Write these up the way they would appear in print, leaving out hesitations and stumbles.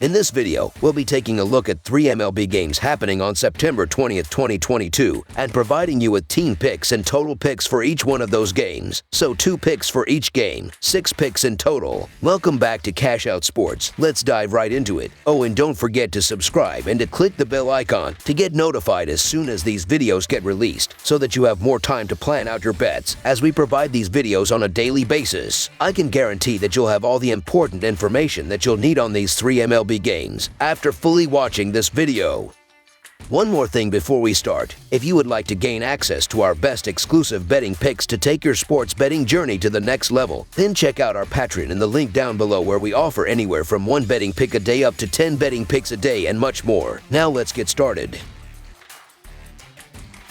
In this video, we'll be taking a look at 3 MLB games happening on September 20th, 2022, and providing you with team picks and total picks for each one of those games. So 2 picks for each game, 6 picks in total. Welcome back to Cash Out Sports. Let's dive right into it. Oh, and don't forget to subscribe and to click the bell icon to get notified as soon as these videos get released, so that you have more time to plan out your bets as we provide these videos on a daily basis. I can guarantee that you'll have all the important information that you'll need on these 3 MLB games after fully watching this video. One more thing before we start. If you would like to gain access to our best exclusive betting picks to take your sports betting journey to the next level, then check out our Patreon in the link down below, where we offer anywhere from 1 betting pick a day up to 10 betting picks a day and much more. Now let's get started.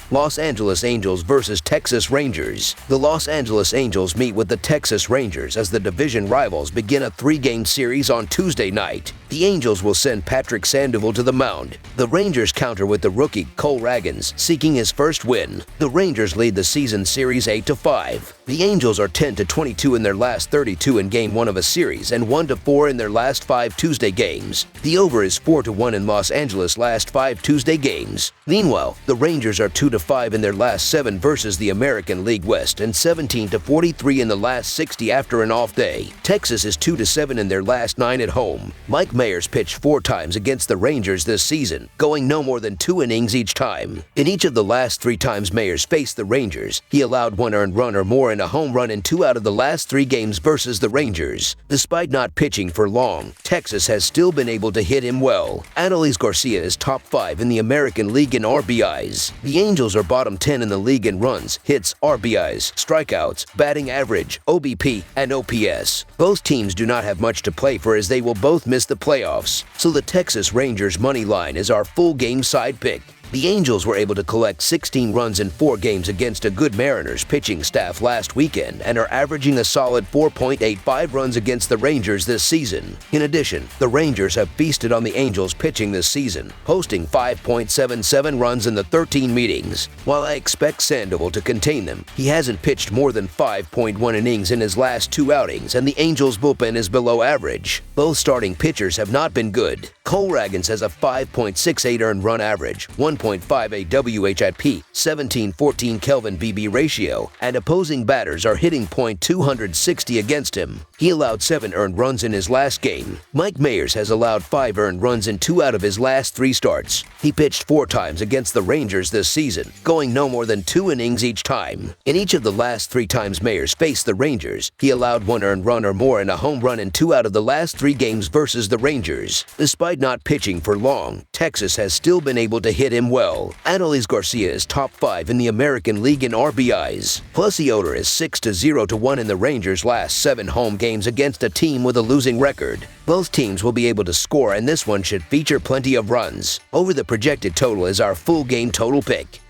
Los Angeles Angels versus Texas Rangers. The Los Angeles Angels meet with the Texas Rangers as the division rivals begin a 3-game series on Tuesday night. The Angels will send Patrick Sandoval to the mound. The Rangers counter with the rookie Cole Ragans, seeking his first win. The Rangers lead the season series 8-5. The Angels are 10-22 in their last 32 in Game 1 of a series and 1-4 in their last 5 Tuesday games. The over is 4-1 in Los Angeles' last 5 Tuesday games. Meanwhile, the Rangers are 2-5 in their last 7 versus the American League West and 17-43 in the last 60 after an off day. Texas is 2-7 in their last 9 at home. Mike Mayers pitched 4 times against the Rangers this season, going no more than 2 innings each time. In each of the last 3 times Mayers faced the Rangers, he allowed 1 earned run or more and a home run in 2 out of the last 3 games versus the Rangers. Despite not pitching for long, Texas has still been able to hit him well. Adolis Garcia is top 5 in the American League in RBIs. The Angels are bottom 10 in the league in runs, hits, RBIs, strikeouts, batting average, OBP, and OPS. Both teams do not have much to play for, as they will both miss the playoffs, so the Texas Rangers money line is our full game side pick. The Angels were able to collect 16 runs in 4 games against a good Mariners pitching staff last weekend and are averaging a solid 4.85 runs against the Rangers this season. In addition, the Rangers have feasted on the Angels pitching this season, posting 5.77 runs in the 13 meetings. While I expect Sandoval to contain them, he hasn't pitched more than 5.1 innings in his last 2 outings, and the Angels' bullpen is below average. Both starting pitchers have not been good. Cole Ragans has a 5.68 earned run average, 1.58 WHIP, 17-14 Kelvin BB ratio, and opposing batters are hitting .260 against him. He allowed 7 earned runs in his last game. Mike Mayers has allowed 5 earned runs in 2 out of his last 3 starts. He pitched 4 times against the Rangers this season, going no more than 2 innings each time. In each of the last 3 times Mayers faced the Rangers, he allowed 1 earned run or more and a home run in 2 out of the last 3 games versus the Rangers. Despite not pitching for long, Texas has still been able to hit him well. Adolis Garcia is top 5 in the American League in RBIs. Plus, the over is 6-0-1 in the Rangers' last 7 home games against a team with a losing record. Both teams will be able to score, and this one should feature plenty of runs. Over the projected total is our full game total pick.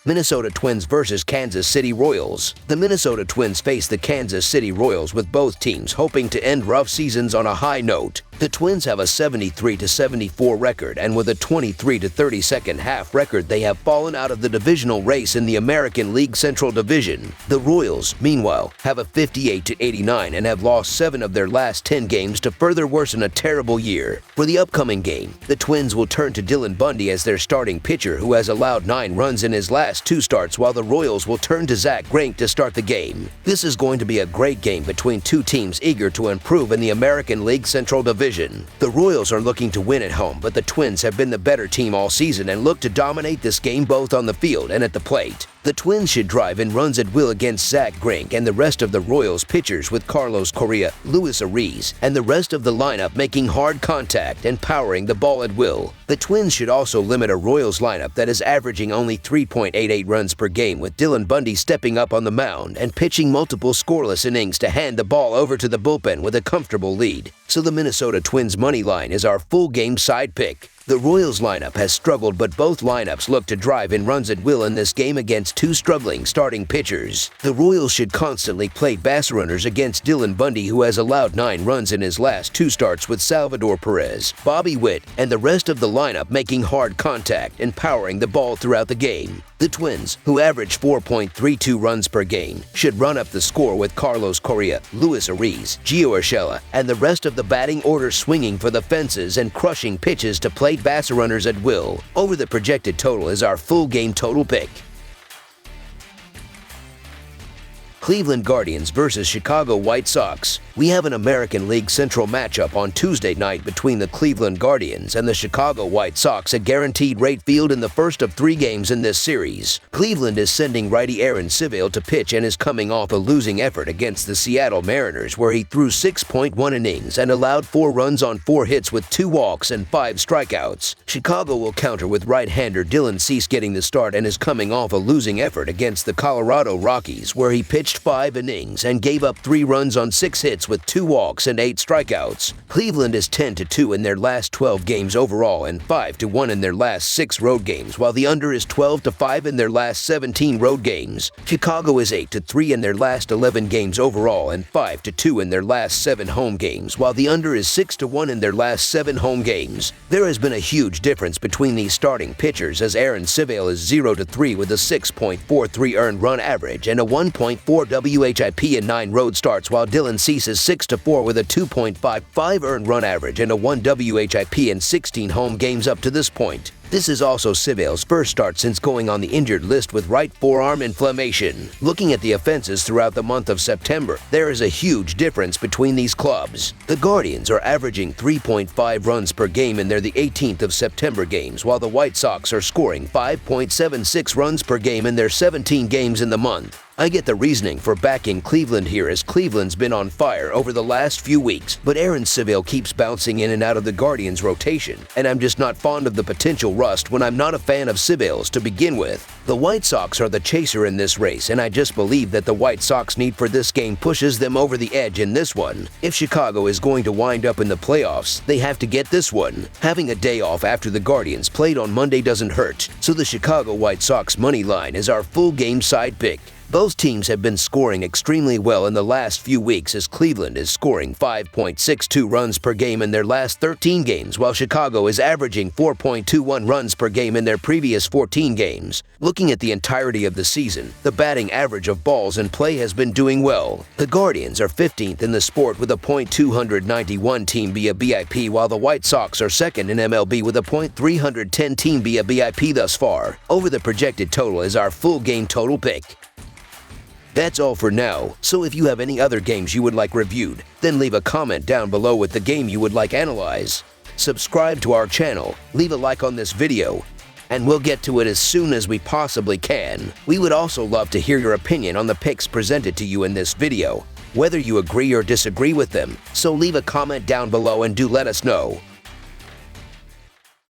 Minnesota Twins versus Kansas City Royals. The Minnesota Twins face the Kansas City Royals, with both teams hoping to end rough seasons on a high note. The Twins have a 73-74 record, and with a 23-30 second half record, they have fallen out of the divisional race in the American League Central Division. The Royals, meanwhile, have a 58-89 and have lost 7 of their last 10 games to further worsen a terrible year. For the upcoming game, the Twins will turn to Dylan Bundy as their starting pitcher, who has allowed 9 runs in his last 2 starts, while the Royals will turn to Zach Greinke to start the game. This is going to be a great game between 2 teams eager to improve in the American League Central Division. The Royals are looking to win at home, but the Twins have been the better team all season and look to dominate this game both on the field and at the plate. The Twins should drive in runs at will against Zach Greinke and the rest of the Royals pitchers, with Carlos Correa, Luis Ariz, and the rest of the lineup making hard contact and powering the ball at will. The Twins should also limit a Royals lineup that is averaging only 3.88 runs per game, with Dylan Bundy stepping up on the mound and pitching multiple scoreless innings to hand the ball over to the bullpen with a comfortable lead. So the Minnesota Twins money line is our full game side pick. The Royals lineup has struggled, but both lineups look to drive in runs at will in this game against 2 struggling starting pitchers. The Royals should constantly play base runners against Dylan Bundy, who has allowed 9 runs in his last 2 starts, with Salvador Perez, Bobby Witt, and the rest of the lineup making hard contact and powering the ball throughout the game. The Twins, who average 4.32 runs per game, should run up the score with Carlos Correa, Luis Ariz, Gio Urshela, and the rest of the batting order swinging for the fences and crushing pitches to plate base runners at will. Over the projected total is our full game total pick. Cleveland Guardians versus Chicago White Sox. We have an American League Central matchup on Tuesday night between the Cleveland Guardians and the Chicago White Sox at Guaranteed Rate Field in the first of 3 games in this series. Cleveland is sending righty Aaron Civale to pitch and is coming off a losing effort against the Seattle Mariners, where he threw 6.1 innings and allowed 4 runs on 4 hits with 2 walks and 5 strikeouts. Chicago will counter with right-hander Dylan Cease getting the start and is coming off a losing effort against the Colorado Rockies, where he pitched 5 innings and gave up 3 runs on 6 hits with 2 walks and 8 strikeouts. Cleveland is 10-2 in their last 12 games overall and 5-1 in their last 6 road games, while the under is 12-5 in their last 17 road games. Chicago is 8-3 in their last 11 games overall and 5-2 in their last 7 home games, while the under is 6-1 in their last 7 home games. There has been a huge difference between these starting pitchers, as Aaron Civale is 0-3 with a 6.43 earned run average and a 1.4 WHIP in 9 road starts, while Dylan Cease is 6-4 with a 2.55 earned run average and a 1 WHIP in 16 home games up to this point. This is also Civale's first start since going on the injured list with right forearm inflammation. Looking at the offenses throughout the month of September, there is a huge difference between these clubs. The Guardians are averaging 3.5 runs per game in their 18th of September games, while the White Sox are scoring 5.76 runs per game in their 17 games in the month. I get the reasoning for backing Cleveland here, as Cleveland's been on fire over the last few weeks, but Aaron Civale keeps bouncing in and out of the Guardians' rotation, and I'm just not fond of the potential rust when I'm not a fan of Civale's to begin with. The White Sox are the chaser in this race, and I just believe that the White Sox need for this game pushes them over the edge in this one. If Chicago is going to wind up in the playoffs, they have to get this one. Having a day off after the Guardians played on Monday doesn't hurt, so the Chicago White Sox money line is our full game side pick. Both teams have been scoring extremely well in the last few weeks, as Cleveland is scoring 5.62 runs per game in their last 13 games, while Chicago is averaging 4.21 runs per game in their previous 14 games. Looking at the entirety of the season, the batting average of balls in play has been doing well. The Guardians are 15th in the sport with a .291 team via BIP, while the White Sox are second in MLB with a .310 team via BIP thus far. Over the projected total is our full game total pick. That's all for now, so if you have any other games you would like reviewed, then leave a comment down below with the game you would like analyzed. Subscribe to our channel, leave a like on this video, and we'll get to it as soon as we possibly can. We would also love to hear your opinion on the picks presented to you in this video, whether you agree or disagree with them, so leave a comment down below and do let us know.